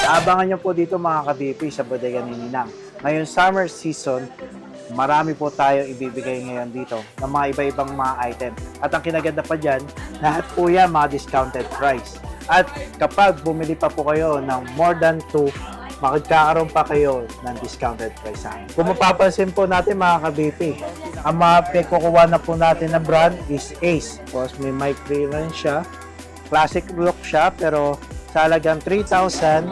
Abangan nyo po dito mga ka-BP sa Bodega ni Ninang. Ngayon summer season, marami po tayo ibibigay ngayon dito ng mga iba-ibang mga item. At ang kinaganda pa dyan, lahat po yan mga discounted price. At kapag bumili pa po kayo ng more than 2, makagkakaroon pa kayo ng discounted price sa akin. Kung mapapansin po natin mga ka-BP, ang mga pekukuha na po natin na brand is Ace. Tapos may mic clearance siya, classic look siya, pero sa halagang 3,399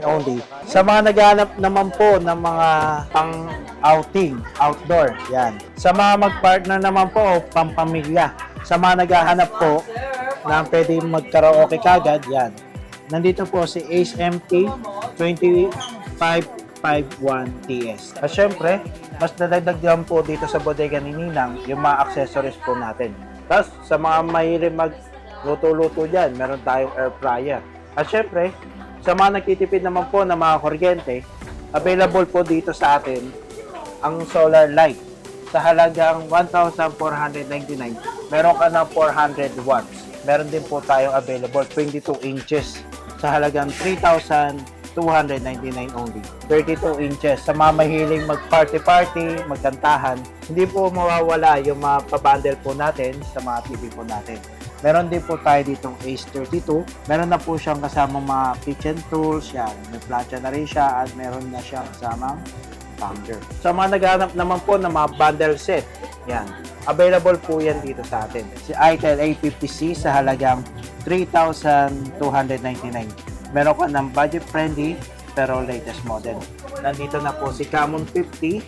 only. Sa mga naghahanap naman po ng mga pang-outing, outdoor, yan. Sa mga mag-partner naman po, pang-pamilya. Sa mga naghahanap po na pwede mag-karaoke kagad, yan. Nandito po si Ace MT 2551TS. At syempre, mas nadagdagan po dito sa bodega ni Ninang yung mga accessories po natin. Tapos, sa mga mahilig luto-luto dyan, meron tayong air fryer. At syempre, sa mga nagtitipid naman po ng mga kuryente, available po dito sa atin ang solar light. Sa halagang 1,499, meron ka ng 400 watts. Meron din po tayong available 22 inches sa halagang 3,299 only. 32 inches. Sa mga mahiling mag-party-party, magkantahan, hindi po mawawala yung mga pabundle po natin sa mga TV po natin. Meron din po tayo ditong Ace 32. Meron na po siyang kasamang mga kitchen tools. Yan. May plancha na rin siya at meron na siyang kasamang tumbler. Sa mga naghahanap naman po ng mga bundle set, yan. Available po yan dito sa atin. Si Itel A50C sa halagang 3,299. Meron ka ng budget-friendly pero latest model. Nandito na po si Camon 50,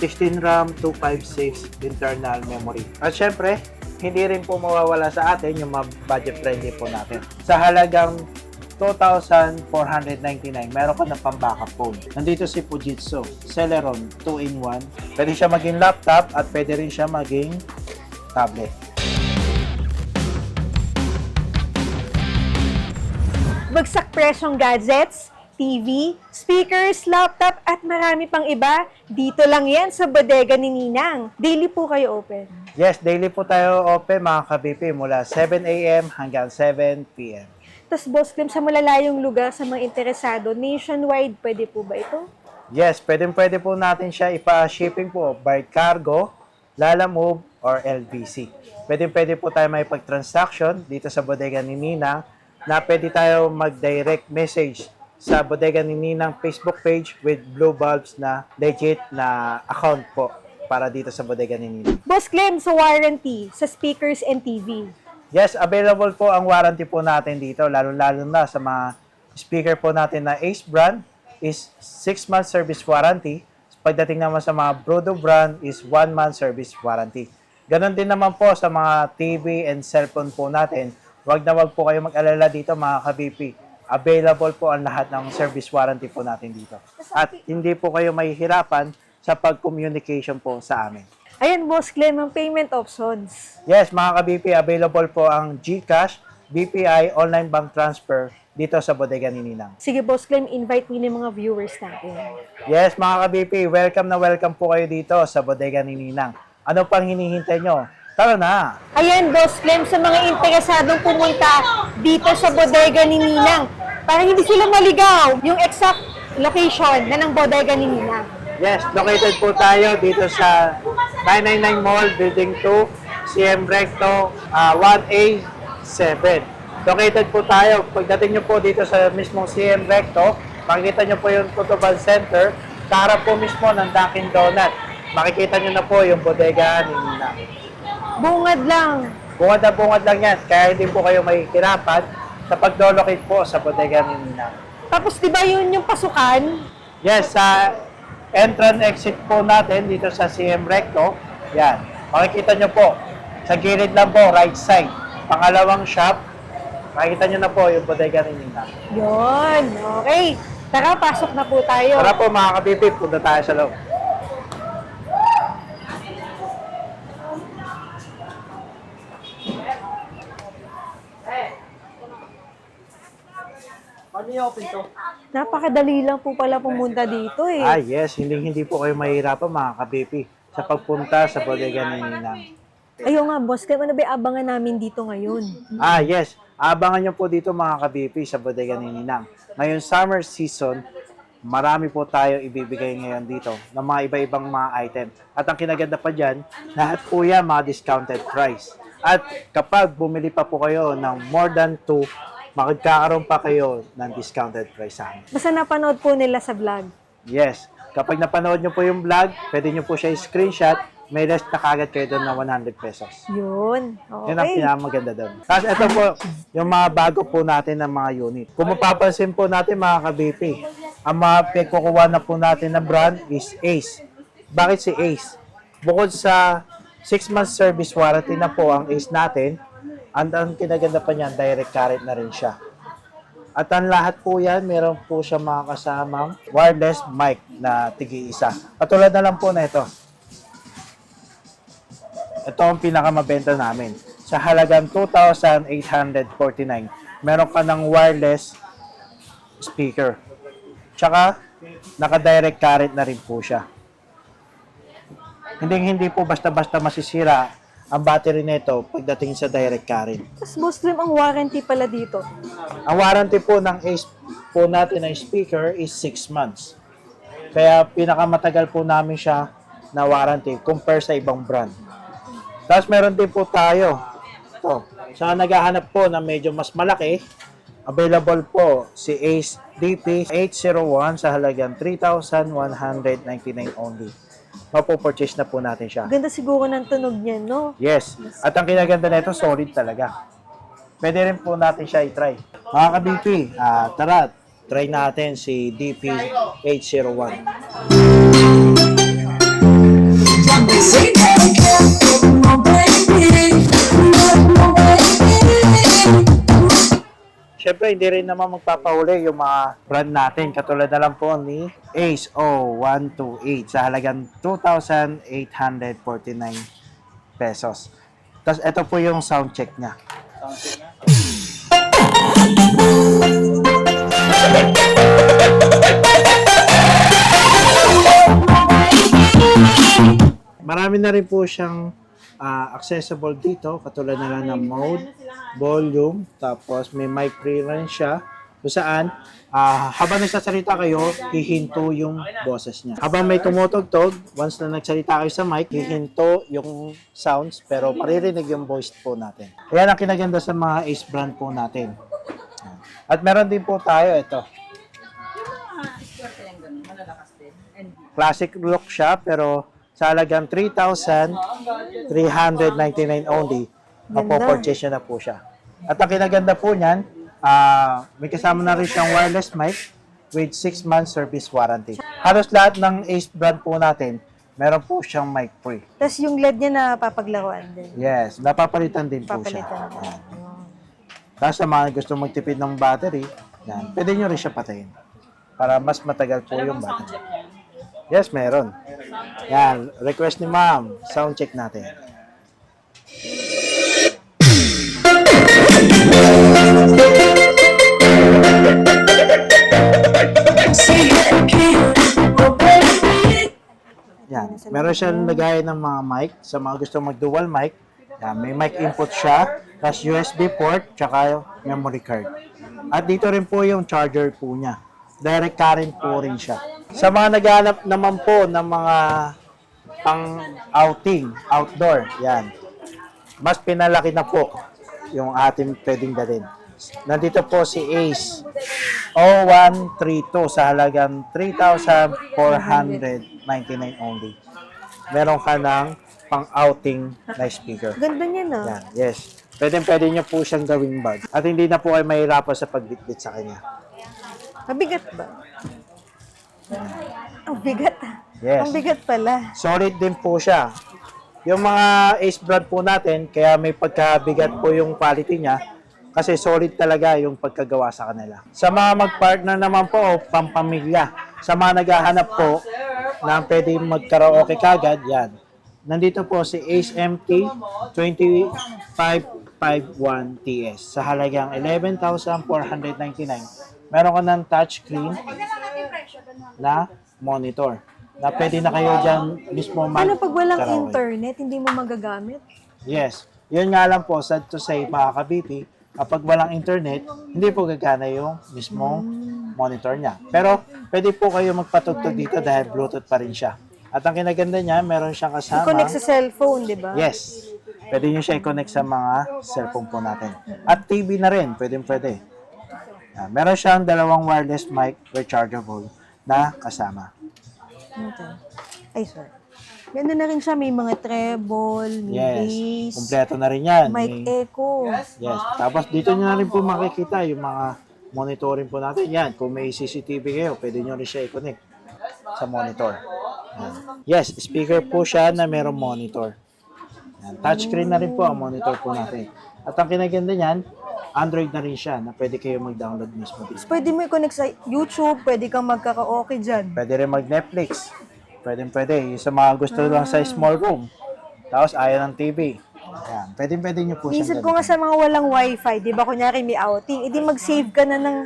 16 RAM, 256 internal memory. At syempre, hindi rin po mawawala sa atin yung mga budget-friendly po natin. Sa halagang 2,499, meron ka na pang-backup phone. Nandito si Fujitsu Celeron 2-in-1. Pwede siya maging laptop at pwede rin siya maging tablet. Bagsak presyong gadgets, TV, speakers, laptop at marami pang iba. Dito lang yan sa bodega ni Ninang. Daily po kayo open. Yes, daily po tayo open mga ka-BP mula 7 a.m. hanggang 7 p.m. Tapos Boss Clem, sa malalayong lugar sa mga interesado, nationwide, pwede po ba ito? Yes, pwede po natin siya ipa-shipping po by cargo, Lalamove, or LBC. Pwede po tayo may pag-transaction dito sa bodega ni Ninang na pwede tayo mag-direct message sa bodega ni Ninang Facebook page with Blue Bulbs na legit na account po para dito sa bodega ni Ninang. Boss Clem, sa warranty, sa speakers and TV. Yes, available po ang warranty po natin dito, lalo-lalo na sa mga speaker po natin na Ace brand is 6-month service warranty. Pagdating naman sa mga Brodo brand is 1-month service warranty. Ganon din naman po sa mga TV and cellphone po natin. Wag na wag po kayo mag-alala dito mga ka-BP. Available po ang lahat ng service warranty po natin dito. At hindi po kayo mahihirapan sa pag-communication po sa amin. Ayan, Boss Clem, ang payment options. Yes, mga ka-BP, available po ang GCash, BPI, online bank transfer dito sa bodega ni Ninang. Sige, Boss Clem, invite mo yung mga viewers natin. Yes, mga ka-BP, welcome na welcome po kayo dito sa bodega ni Ninang. Ano pang hinihintay nyo? Tara na! Ayan, Boss Clem, sa mga interesadong pumunta dito sa bodega ni Ninang, para hindi sila maligaw yung exact location na ng bodega ni Ninang. Yes, located po tayo dito sa 999 Mall, Building 2, CM Recto, 1A7. Located po tayo. Pagdating nyo po dito sa mismong CM Recto, makikita nyo po yung Tutuban Center, kaharap po mismo ng Dunkin Donut. Makikita nyo na po yung bodega ni Ninang. Bungad lang. Bungad lang yan, kaya hindi po kayo mahihirapan sa pag-locate po sa bodega ni Ninang. Tapos, di ba yun yung pasukan? Yes, sa entrance exit po natin dito sa CM Recto, yan. Makikita nyo po, sa gilid lang po, right side. Pangalawang shop, makikita nyo na po yung bodega ni Ninang. Yun, okay. Tara, pasok na po tayo. Tara po mga kabibig, punta tayo sa loob. Ano yung open to? Napakadali lang po pala pumunta dito eh. Yes, hindi po kayo mahihirapan mga ka-BP. sa pagpunta sa bodega ni Ninang. Ayun nga, boss, kaya ano ba abangan namin dito ngayon? Yes. Abangan nyo po dito mga ka-BP sa bodega ni Ninang. Ngayon summer season, marami po tayo ibibigay ngayon dito ng mga iba-ibang mga item. At ang kinaganda pa dyan, lahat po yan mga discounted price. At kapag bumili pa po kayo ng more than 2, magkakaroon pa kayo ng discounted price sa amin. Basta napanood po nila sa vlog. Yes. Kapag napanood nyo po yung vlog, pwede nyo po siya i-screenshot, may less na kagad kayo doon na 100 pesos. Yun. Yun ang Okay. pinakamaganda doon. Tapos ito po, yung mga bago po natin ng mga unit. Kung mapapansin po natin mga ka-BP, ang mga pagkukuha na po natin na brand is Ace. Bakit si Ace? Bukod sa 6 months service warranty na po ang Ace natin, ang kinaganda pa niyan, direct current na rin siya. At ang lahat po yan, meron po siya mga kasamang wireless mic na tigi-isa. Katulad na lang po na ito. Ito ang pinakamabenta namin. Sa halagang 2,849, meron ka ng wireless speaker. Tsaka, naka-direct current na rin po siya. Hindi po basta-basta masisira ang battery nito pagdating sa direct current. Tapos, boss, Lim, ang warranty pala dito. Ang warranty po ng Ace po natin na speaker is 6 months. Kaya pinakamatagal po namin siya na warranty compare sa ibang brand. Tapos meron din po tayo. Ito, sa naghahanap po na medyo mas malaki, available po si Ace DP801 sa halagang 3,199 only. Mapo-purchase na po natin siya. Ganda siguro ng tunog niya, no? Yes. At ang kinaganda nito, solid talaga. Pwede rin po natin siya i-try. Mga ka-BP, tara, try natin si DP801. Siyempre, hindi rin naman magpapahuli yung mga brand natin. Katulad na lang po ni Ace O128 sa halagang 2,849 pesos. Tapos, ito po yung sound check niya. Marami na rin po siyang accessible dito, katulad na lang ng mode, volume, tapos may mic free rin siya, kung saan habang nagsasalita kayo, hihinto yung boses niya. Habang may tumutugtog, once na nagsalita kayo sa mic, hihinto yung sounds, pero maririnig yung voice po natin. Ayan ang kinaganda sa mga Ace brand po natin. At meron din po tayo, ito. Classic look siya, pero sa halagang 3,399 only, mapopurchase nyo na po siya. At ang kinaganda po niyan, may kasama na rin siyang wireless mic with 6 months service warranty. Halos lahat ng Ace brand po natin, meron po siyang mic free. Tapos yung LED niya na papaglaruan din. Yes, napapalitan din po siya. Papalitan. Yan. Tapos sa mga gusto magtipid ng battery, yan, pwede nyo rin siya patayin para mas matagal po yung battery. Yes, meron. Yan, request ni ma'am. Sound check natin. Yan, meron siyang lagay ng mga mic. Sa mga gusto mag-dual mic, yan, may mic input siya, plus USB port, tsaka memory card. At dito rin po yung charger po niya. Direct current po rin siya. Sa mga naghahanap naman po ng mga pang-outing, outdoor, yan. Mas pinalaki na po yung ating pwedeng dalhin. Nandito po si Ace O132 sa halagang 3,499 only. Meron ka ng pang-outing na speaker. Ganda niya na. Yan, yes. Pwede nyo po siyang gawing bag. At hindi na po kayo mahirapan sa pagbitbit sa kanya. Mabigat ba? Ang bigat. Yes. Ang bigat pala. Solid din po siya. Yung mga Ace brand po natin, kaya may pagkabigat po yung quality niya kasi solid talaga yung pagkagawa sa kanila. Sa mga mag-partner naman po, pampamilya. Sa mga naghahanap po na pwede mag-karaoke kagad, yan. Nandito po si Ace MT 2551TS sa halagang 11,499. Meron ka ng touchscreen na monitor. na pwede na kayo dyan mismo Paano pag walang karaoke. internet, hindi mo magagamit? Yes. Yun nga lang po, sad to say, mga ka-BP, kapag walang internet, hindi po gagana yung mismong monitor niya. Pero, pwede po kayo magpatugtog dito dahil Bluetooth pa rin siya. At ang kinaganda niya, meron siyang kasama. I-connect sa cellphone, di ba? Yes. Pwede nyo siya i-connect sa mga cellphone po natin. At TV na rin, pwede. Yan. Meron siyang dalawang wireless mic rechargeable na kasama. Okay. Ay, sorry. Ganda na rin siya. May mga treble, may Yes. bass, Kompleto na rin yan. mic echo. Yes. Tapos dito nyo na rin po makikita yung mga monitoring po natin. Yan. Kung may CCTV kayo, pwede nyo rin siya i-connect sa monitor. Yan. Yes, speaker po siya na merong monitor. Yan. Touchscreen na rin po ang monitor po natin. At ang kinaganda niyan, Android na rin siya na pwede kayo mag-download mismo dito. Pwede mo i-connect sa YouTube, pwede kang magkaka-okay dyan. Pwede rin mag-Netflix. Pwede. Yung sa mga gusto lang sa small room. Tapos ayaw ng TV. Yan. Pwede nyo po Minsan siyang ko nga gamitin. sa mga walang wifi, di ba kunyari may outing, edi mag-save ka na ng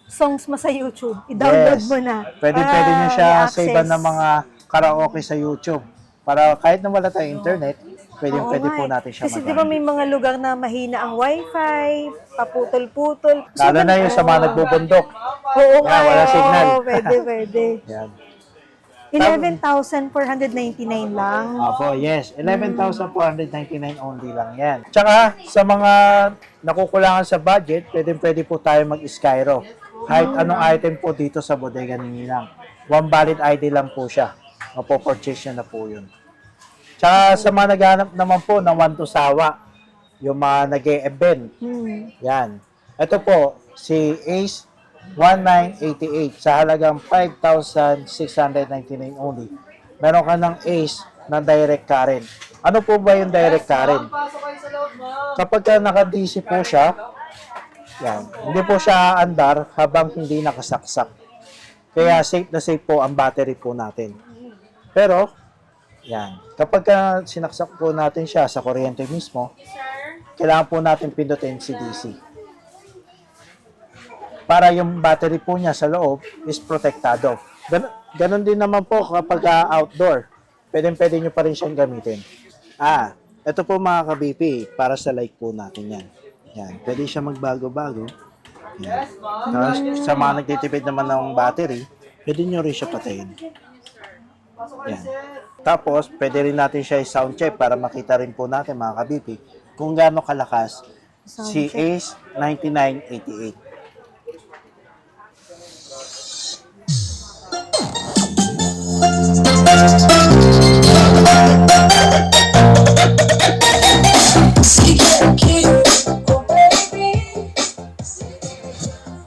songs mo sa YouTube. I-download mo na. Pwede para nyo siya may access. save ng mga karaoke sa YouTube. Para kahit na wala tayong internet, pwede Oo po nga eh. natin siya Kasi di ba may mga lugar na mahina ang wifi, paputol-putol. Lalo na yung sa mga nagbubundok. Oo nga. Yan, wala eh. signal. Oo, pwede. Yan. 11,499 lang. Opo, yes. 11,499 only lang yan. Tsaka, sa mga nakukulangan sa budget, pwede po tayo mag-Skyro. Kahit anong item po dito sa bodega ni Ninang. One valid ID lang po siya. Mapopurchase nyo na po yun. Tsaka sa mga naghanap naman po ng one to sawa, yung mga nag-e-event, yan. Ito po, si Ace 1988 sa halagang 5,699 only. Meron ka ng Ace na direct current. Ano po ba yung direct current? Kapag ka naka-DC po siya, yan, hindi po siya andar habang hindi nakasaksak. Kaya safe na safe po ang battery po natin. Pero, yan, kapag ka sinaksak po natin siya sa kuryente mismo, kailangan po natin pindutin si DC. Para yung battery po niya sa loob is protektado. Ganon din naman po kapag outdoor. Pwede nyo pa rin siyang gamitin. Ito po mga ka-BP, para sa light po natin yan. Yan, pwede siya magbago-bago. Yan. Tapos, sa mga nagtitipid naman ng battery, pwede nyo rin siya patayin. Yan. Tapos, pwede rin natin siya i-sound check para makita rin po natin mga ka-BP kung gaano kalakas si Ace 9988.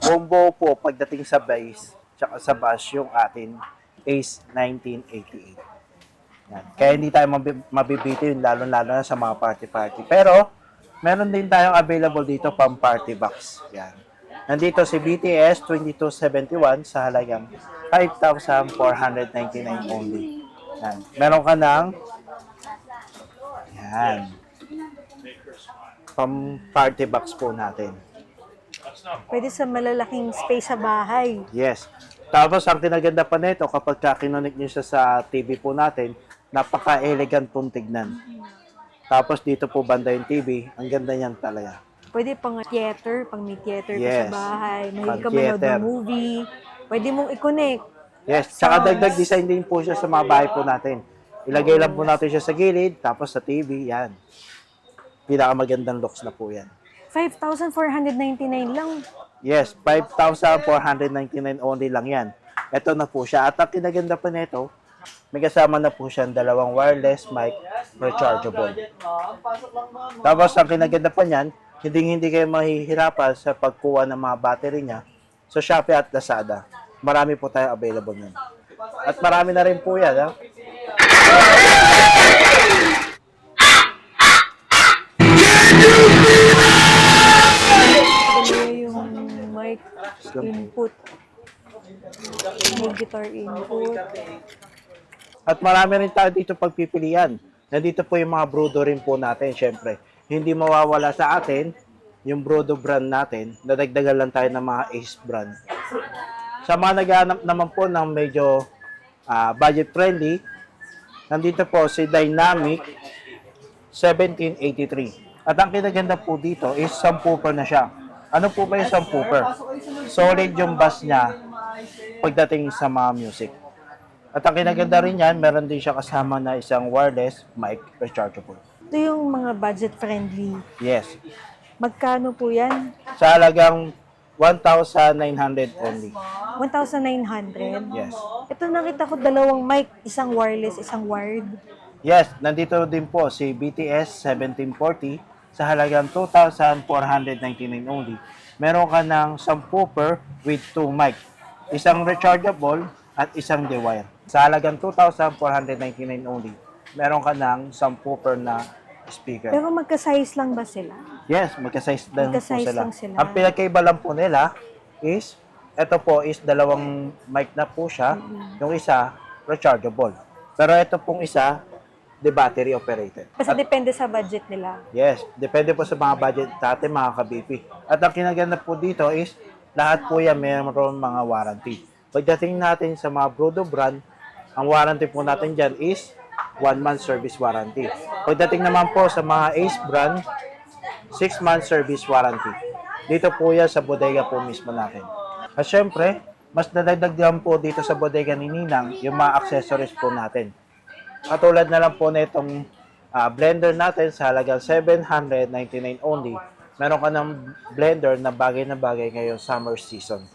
Combo po pagdating sa bass tsaka sa bass yung atin Ace 1988. Yan. Kaya hindi tayo mabibitin lalo-lalo na sa mga party-party. Pero meron din tayong available dito pang party box. Yan. Nandito si BTS 2271 sa halagang 5,499 only. Yan. Meron ka ng yan. Pang party box po natin. Pwede sa malalaking space sa bahay. Yes. Tapos, ang tinaganda pa nito, kapag kinonik nyo siya sa TV po natin, napaka-elegant pong tignan. Tapos, dito po banda yung TV. Ang ganda niyan talaga. Pwede pang theater, pang may theater ka Yes. sa bahay. Mahilig ka Pang manood theater. ng movie. Pwede mong i-connect. Yes. Tsaka dagdag design din po siya sa mga bahay po natin. Ilagay lang po natin siya sa gilid, tapos sa TV, yan. Pinakamagandang looks na po yan. 5,499 lang. Yes, 5,499 only lang yan. Ito na po siya. At ang kinaganda pa nito, may kasama na po siya dalawang wireless mic rechargeable. Tapos ang kinaganda pa niyan, hindi kayo mahihirapan sa pagkuha ng mga battery niya sa Shopee at Lazada. Marami po tayo available nun. At marami na rin po yan. Ha? Yung mic input. May guitar input. At marami rin tayo dito pagpipilian. Nandito po yung mga Brudo rin po natin, syempre. Hindi mawawala sa atin yung Brudo brand natin. Nadagdagan lang tayo ng mga Ace brand. Sa mga naghahanap naman po ng medyo budget friendly. Nandito po si Dynamic 1783. At ang kinaganda po dito is subwoofer na siya. Ano po ba yung subwoofer? Solid yung bass niya pagdating sa mga music. At ang kinaganda rin yan, meron din siya kasama na isang wireless mic rechargeable. Ito yung mga budget-friendly. Yes. Magkano po yan? Sa halagang 1,900 only. 1,900? Yes. Ito nakita ko dalawang mic, isang wireless, isang wired. Yes, nandito din po si BTS 1740 sa halagang 2,499 only. Meron ka ng subwoofer with 2 mic. Isang rechargeable at isang D-wire. Sa halagang 2,499 only. Meron ka ng subwoofer na speaker. Pero magka-size lang ba sila? Yes, magka-size lang po Magka-size sila. lang sila. Ang pinakaiba lang po nila is, ito po is dalawang mic na po siya. Yung isa, rechargeable. Pero ito pong isa, the battery operated. Kasi depende sa budget nila. Yes, depende po sa mga budget natin mga ka-BP. At ang kinaganda po dito is, lahat po yan mayroon mga warranty. Pagdating natin sa mga Brodo brand, ang warranty po natin dyan is 1-month service warranty. Pagdating naman po sa mga Ace brand, 6-month service warranty. Dito po yan sa bodega po mismo natin. At syempre, mas nadagdagan po dito sa bodega ni Ninang yung mga accessories po natin. Katulad na lang po na itong blender natin sa halagang 799 only. Meron ka ng blender na bagay ngayon summer season.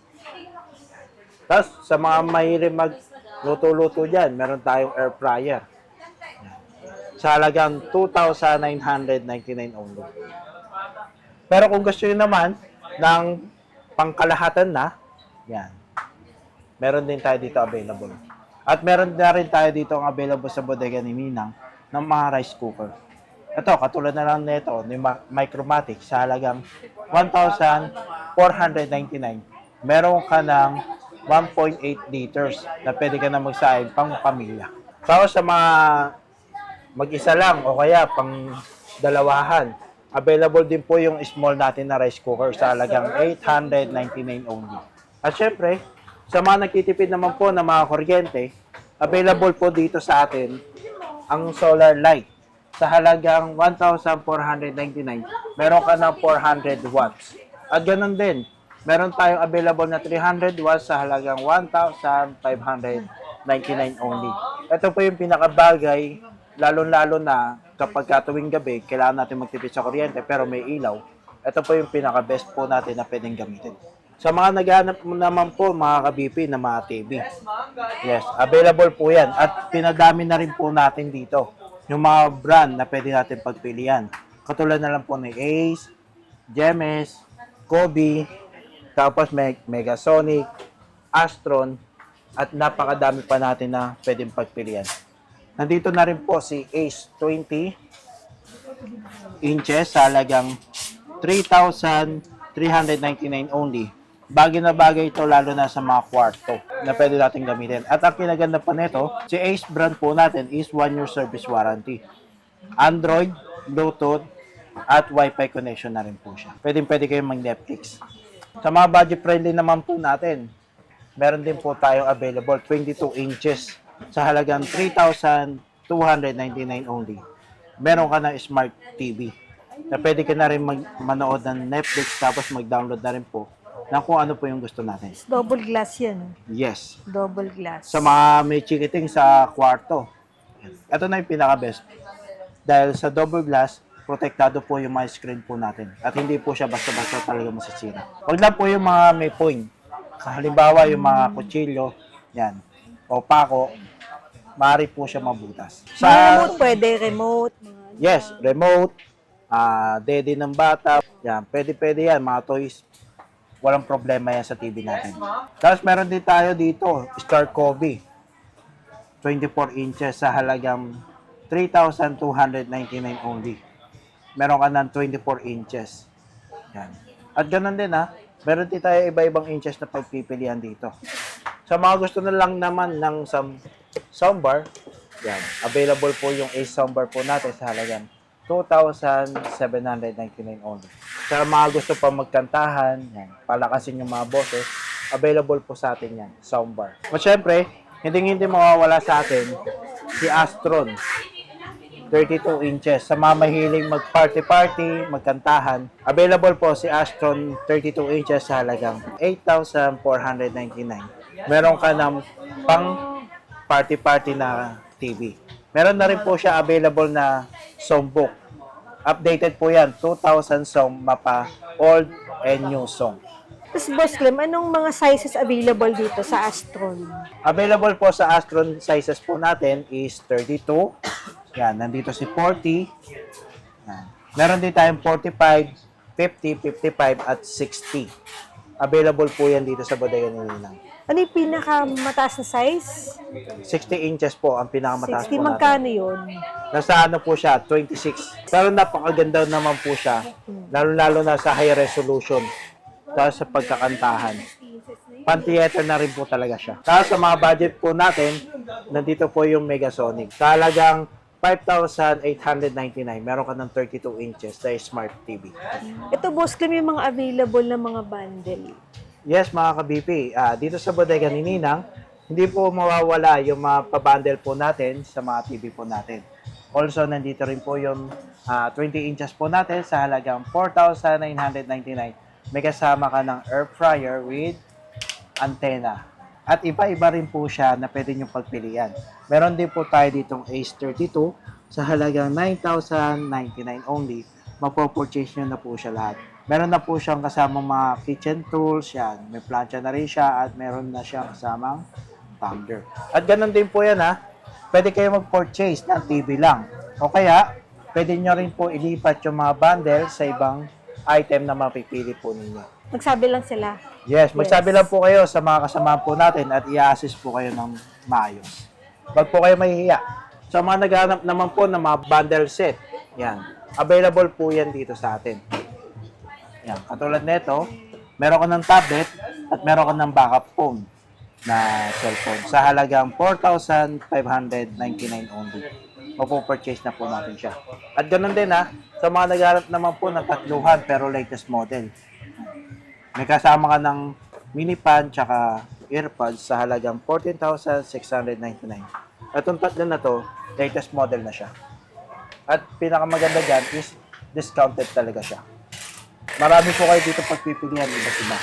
Tapos, sa mga mahilig magluto-luto dyan, meron tayong air fryer. Sa halagang 2,999 only. Pero kung gusto nyo naman ng pangkalahatan na, yan. Meron din tayo dito available. At meron na rin tayo dito ang available sa bodega ni Ninang ng mga rice cooker. Ito, katulad na lang nito, ni Micromatic sa halagang 1,499. Meron ka ng 1.8 liters na pwede ka na magsaing pang pamilya. Tapos sa mga mag-isa lang o kaya pang dalawahan, available din po yung small natin na rice cooker sa halagang 899 only. At syempre, sa mga nagtitipid naman po ng mga kuryente, available po dito sa atin ang solar light. Sa halagang 1,499, meron ka ng 400 watts. At ganun din, meron tayong available na 300 watts sa halagang 1,599 only. Ito po yung pinakabagay, lalo-lalo na kapag tuwing gabi, kailangan natin magtipid sa kuryente pero may ilaw. Ito po yung pinaka-best po natin na pwedeng gamitin. Sa mga naghahanap naman po, mga ka-BP na mga TV. Yes, available po yan. At pinadami na rin po natin dito yung mga brand na pwede natin pagpilian. Katulad na lang po ni Ace, Gemes, Kobe, tapos Megasonic, Astron, at napakadami pa natin na pwedeng pagpilian. Nandito na rin po si Ace 20 inches sa halagang 3,399 only. Bagay na bagay ito lalo na sa mga kwarto na pwede natin gamitin. At ang kinaganda pa nito, si Ace brand po natin is 1-year service warranty. Android, Bluetooth, at Wi-Fi connection na rin po siya. Pwede kayong mag-Netflix. Sa mga budget friendly naman po natin, meron din po tayong available 22 inches sa halagang 3,299 only. Meron ka ng smart TV na pwede ka na rin manood ng Netflix tapos mag-download na rin po ng kung ano po yung gusto natin. Double glass yan. Yes. Double glass. Sa mga may chikiting sa kwarto, ito na yung pinaka-best. Dahil sa double glass, protektado po yung mga screen po natin. At hindi po siya basta-basta talaga masisira. Huwag lang po yung mga may point. Halimbawa, yung mga kutsilyo, yan, o pako, maaari po siya mabutas. Mga remote pwede, remote. Yes, remote, daddy ng bata, yan, pwede yan, mga toys. Walang problema yan sa TV natin. Tapos meron din tayo dito, Star Kobe. 24 inches sa halagang 3,299 only. Meron ka ng 24 inches. Yan. At ganun din meron din tayo iba-ibang inches na pagpipilian dito. Sa mga gusto na lang naman ng soundbar, yan. Available po yung Ace soundbar po natin sa halagang 2,799 only. Sa mga gusto pa magkantahan, yan, palakasin yung mga boses, available po sa atin yan, soundbar. At syempre, hindi mawawala sa atin si Astron. 32 inches. Sa mga mahiling mag-party-party, magkantahan, available po si Astron 32 inches sa halagang 8,499. Meron ka ng pang party-party na TV. Meron na rin po siya available na songbook. Updated po yan, 2,000 song mapa, old and new song. Tapos Boss Clem, anong mga sizes available dito sa Astron? Available po sa Astron sizes po natin is 32. Yan, nandito si 40. Yan. Meron din tayong 45, 50, 55 at 60. Available po yan dito sa bodega ni Ninang. Ano yung pinakamataas na size? 60 inches po ang pinakamataas 60, po natin. magkano yun? Nasa ano po siya, 26. Pero napakaganda naman po siya. Lalo-lalo na sa high resolution. Tapos sa pagkakantahan. Pan-theater na rin po talaga siya. Tapos sa mga budget po natin, nandito po yung Megasonic. Talagang 5,899. Meron ka ng 32 inches na smart TV. Ito Boss Clem, yung mga available na mga bundle. Yes, mga ka-BP. Dito sa bodega ni Ninang, hindi po mawawala yung mga pabundle po natin sa mga TV po natin. Also, nandito rin po yung 20 inches po natin sa halagang 4,999. May kasama ka ng air fryer with antenna. At iba-iba rin po siya na pwede nyo pagpilian. Meron din po tayo ditong Ace 32 sa halagang 9,099 only. Mapopurchase nyo na po siya lahat. Meron na po siyang kasamang mga kitchen tools, yan. May plancha na rin siya at meron na siyang kasamang tumbler. At ganun din po yan ha. Pwede kayo mag-purchase ng TV lang. O kaya, pwede nyo rin po ilipat yung mga bundle sa ibang item na mapipili po ninyo. Magsabi lang sila. Yes, magsabi lang po kayo sa mga kasama po natin at i-assist po kayo ng maayos. Wag po kayo mahihiya. Sa mga naghahanap naman po ng mga bundle set, yan. Available po yan dito sa atin. Yan. Katulad nito, meron ka ng tablet at meron ka ng backup phone na cellphone sa halagang 4,599 only. Mapo-purchase na po natin siya. At ganoon din ha, sa mga naghahanap naman po ng tatluhan pero latest model. May kasama ka ng mini fan tsaka earpods sa halagang 14,699. At yung tatlo na to, latest model na siya. At pinakamaganda dyan is discounted talaga siya. Marami po kayo dito pagpipilian iba't iba.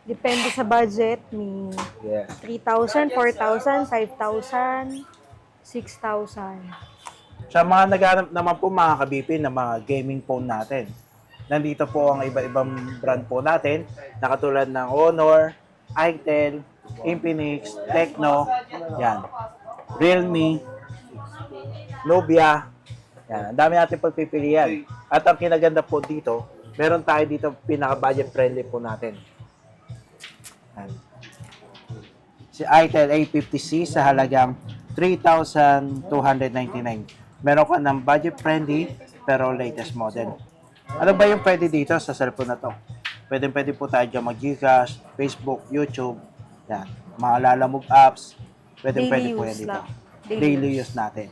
Depende sa budget. May Yes. 3,000, 4,000, 5,000, 6,000. Sa mga naghanap naman po mga kabipi ng mga gaming phone natin, nandito po ang iba-ibang brand po natin na katulad ng Honor, Itel, Infinix, Tecno, yan, Realme, Nubia, yan. Ang dami natin pagpipilian. At ang kinaganda po dito, meron tayo dito pinaka-budget friendly po natin. Yan. Si Itel A50C sa halagang 3,299. Meron ka ng budget friendly pero latest model. Ano ba yung pwede dito sa cellphone na to? Pwede po tayo dyan mag-Gcash, Facebook, YouTube, yan. Mga lalamove apps, pwede po yan dito. lang. Daily use natin.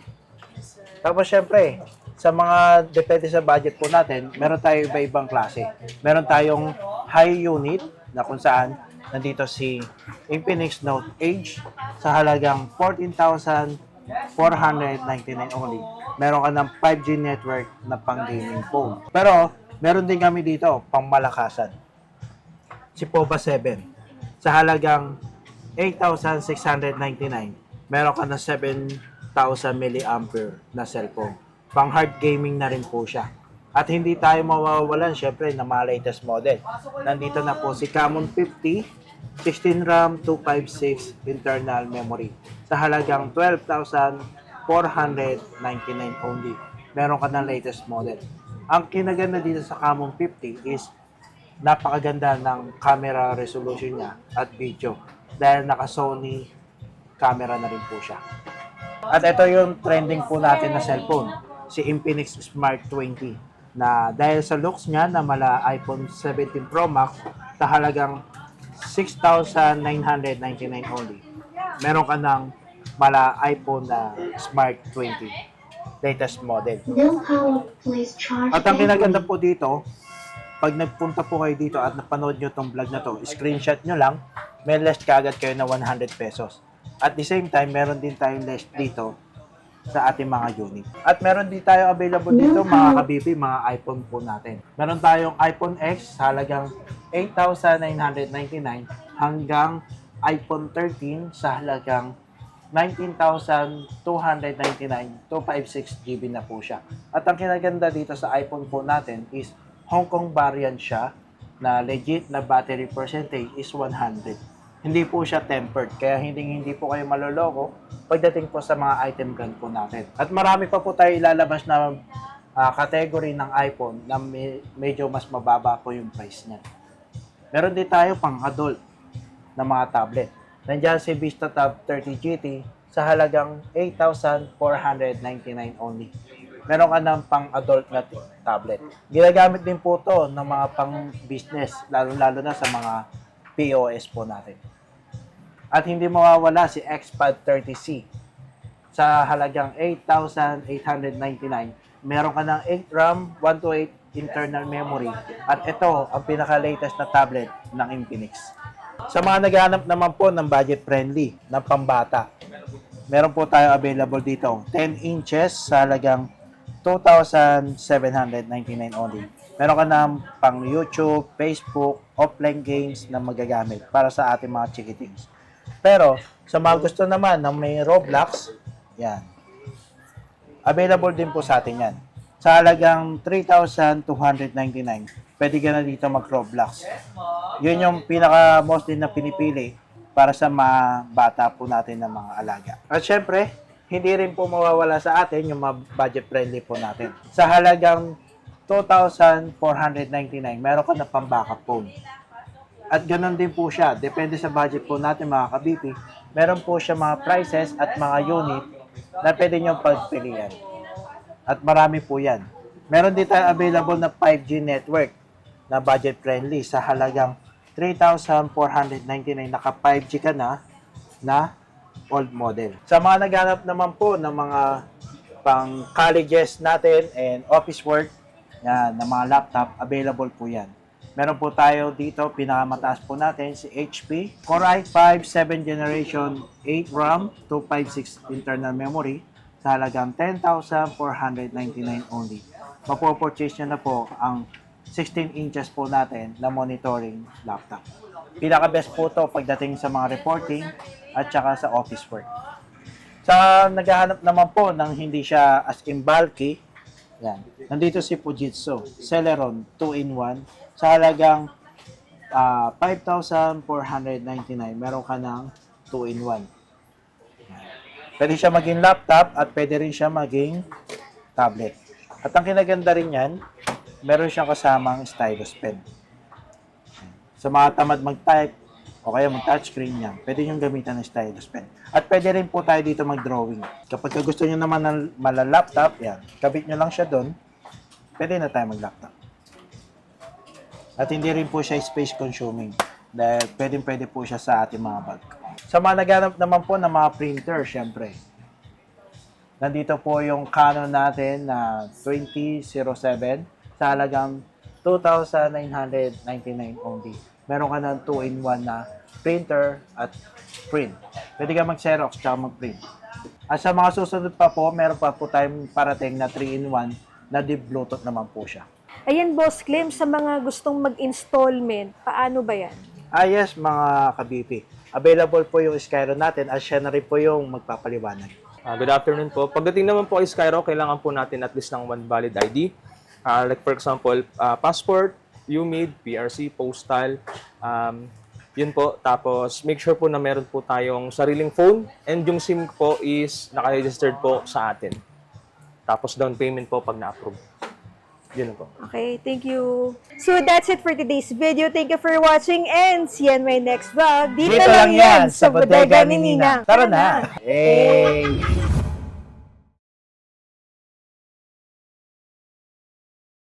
Tapos syempre, sa mga depende sa budget po natin, meron tayo iba-ibang klase. Meron tayong high unit na kung saan nandito si Infinix Note Edge sa halagang 14,499 only. Meron ka ng 5G network na pang gaming phone. Pero, meron din kami dito, pang malakasan. Si POVA 7. Sa halagang 8,699, meron ka ng 7,000 mAh na cellphone. Pang hard gaming na rin po siya. At hindi tayo mawawalan, syempre, ng mga latest model. Nandito na po si Camon 50, 16 RAM, 256 internal memory. Sa halagang 12,499 only. Meron ka ng latest model. Ang kinaganda dito sa Camon 50 is napakaganda ng camera resolution niya at video. Dahil naka Sony camera na rin po siya. At ito yung trending po natin na cellphone. Si Infinix Smart 20 na dahil sa looks niya na mala iPhone 17 Pro Max sa halagang 6,999 only. Meron ka ng mala iPhone na Smart 20 latest model. At ang kinaganda po dito, pag nagpunta po kayo dito at napanood nyo tong vlog na to, screenshot nyo lang, may less kagad kayo na 100 pesos. At the same time, meron din tayong list dito sa ating mga unit. At meron din tayo available dito mga kabibi, mga iPhone po natin. Meron tayong iPhone X sa halagang 8,999 hanggang iPhone 13 sa halagang 19,299 to 56 GB na po siya. At ang kinaganda dito sa iPhone po natin is Hong Kong variant siya na legit na battery percentage is 100. Hindi po siya tempered, kaya hindi po kayo maloloko pagdating po sa mga item gun po natin. At marami pa po tayo ilalabas na category ng iPhone na medyo mas mababa po yung price niya. Meron din tayo pang adult na mga tablet. Nandiyan si Vista Tab 30 GT sa halagang 8,499 only. Meron ka ng pang-adult na tablet. Ginagamit din po to ng mga pang-business, lalo-lalo na sa mga POS po natin. At hindi mawawala si XPad 30C sa halagang 8,899. Meron ka ng 8 RAM, 128 internal memory. At ito ang pinaka-latest na tablet ng Infinix. Sa mga naghahanap naman po ng budget-friendly, ng pambata, meron po tayo available dito. 10 inches sa halagang 2,799 only. Meron ka ng pang YouTube, Facebook, offline games na magagamit para sa ating mga chikitings. Pero, sa mga gusto naman ng may Roblox, yan. Available din po sa atin yan. Sa halagang 3,299, pwede ka na dito mag-Roblox. Yun yung pinaka-mostly na pinipili para sa mga bata po natin ng mga alaga. At syempre, hindi rin po mawawala sa atin yung mga budget-friendly po natin. Sa halagang 2,499, meron ka na pang backup phone. At ganun din po siya. Depende sa budget po natin mga kabipi. Meron po siya mga prices at mga unit na pwede nyo pagpilian. At marami po yan. Meron din tayo available na 5G network na budget-friendly sa halagang 3,499. Naka 5G ka na old model. Sa mga naghanap naman po ng mga pang colleges natin and office work, yan, na mga laptop, available po yan. Meron po tayo dito, pinakamataas po natin, si HP. Core i5, 7th generation, 8 RAM, 256 internal memory, sa halagang 10,499 only. Mapopurchase nyo na po ang 16 inches po natin na monitoring laptop. Pinaka-best po to pagdating sa mga reporting at saka sa office work. Sa naghahanap naman po ng hindi siya as in bulky, yan. Nandito si Fujitsu Celeron 2-in-1 sa halagang 5,499. Meron ka ng 2-in-1. Pwede siya maging laptop at pwede rin siya maging tablet. At ang kinaganda rin yan, meron siyang kasamang stylus pen. Sa mga tamad mag-type o kaya mag-touchscreen niya, pwede nyo gamitan ng stylus pen. At pwede rin po tayo dito mag-drawing. Kapag gusto nyo naman ng mala-laptop, yan, kabit nyo lang siya doon, pwede na tayo mag-laptop. At hindi rin po siya space consuming dahil pwede po siya sa ating mga bag. Sa mga naghanap naman po ng mga printer, syempre, nandito po yung Canon natin na 2007 sa halagang 2,999 only. Meron ka ng 2-in-1 na printer at print. Pwede ka mag-Xerox tsaka mag-print. At sa mga susunod pa po, meron pa po tayong parating na 3-in-1 na deep Bluetooth naman po siya. Ayan, Boss Clem, sa mga gustong mag-installment, paano ba yan? Yes, mga kabipi. Available po yung Skyro natin at siya na rin po yung magpapaliwanag. Good afternoon po. Pagdating naman po kay Skyro, kailangan po natin at least ng one valid ID. Like for example, passport, UMID, PRC, postal, yun po. Tapos make sure po na meron po tayong sariling phone and yung SIM po is naka-registered po sa atin. Tapos down payment po pag na-approve. Yun po. Okay, thank you. So that's it for today's video. Thank you for watching and see you in my next vlog. Dito lang yan sa bodega ni Ninang. Tara na! Hey!